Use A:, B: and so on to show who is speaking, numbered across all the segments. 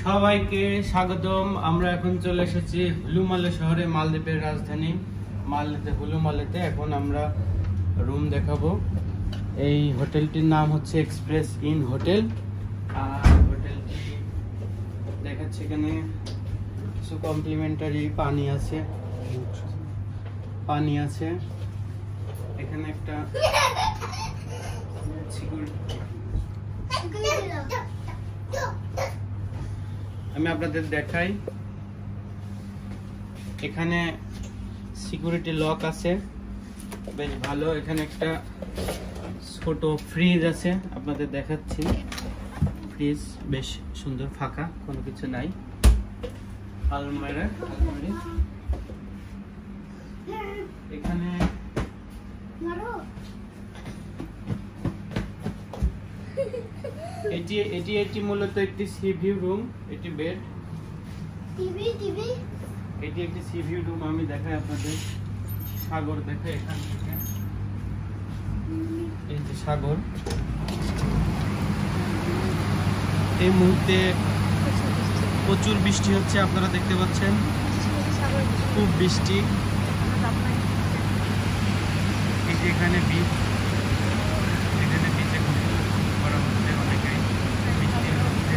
A: সবাইকে স্বাগতম। আমরা এখন চলে এসেছি হুলুমালে শহরে, মালদ্বীপের রাজধানী মালদ্বীপে হুলুমালেতে। এখন আমরা রুম দেখাবো। এই হোটেলটির নাম হচ্ছে এক্সপ্রেস ইন হোটেল। আর হোটেলটি দেখাচ্ছে এখানে কিছু কমপ্লিমেন্টারি পানি আছে, এখানে একটা আমি আপনাদের দেখাই। এখানে সিকিউরিটি লক আছে, বেশ ভালো। এখানে একটা ছোট ফ্রিজ আছে, আপনাদের দেখাচ্ছি। ফ্রিজ বেশ সুন্দর, ফাঁকা, কোনো কিছু নাই। আলমারি এখানে এটি মূলত একটি সি ভিউ রুম। এটি বেড, এটি একটি সি ভিউ রুম। আমি দেখাই আপনাদের, সাগর দেখাই এখান থেকে। এই যে সাগর, এই মুহূর্তে প্রচুর বৃষ্টি হচ্ছে, আপনারা দেখতে পাচ্ছেন, খুব বৃষ্টি। এই যে এখানে বিচ, এখানে বিচে করা হচ্ছে, অনেকেই বৃষ্টির মধ্যে।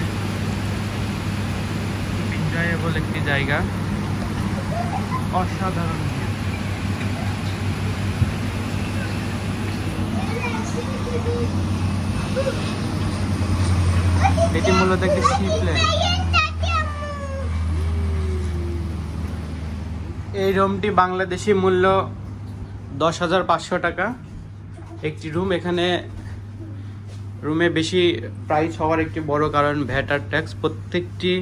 A: খুব এনজয়েবল একটি জায়গা, অসাধারণ। এটি মূলত একটি সি প্লেন। এই রুমটি বাংলাদেশি মূল্য 10,500 টাকা একটি রুম। এখানে রুমে বেশি প্রাইস হওয়ার একটি বড় কারণ ভ্যাট আর ট্যাক্স। প্রত্যেকটি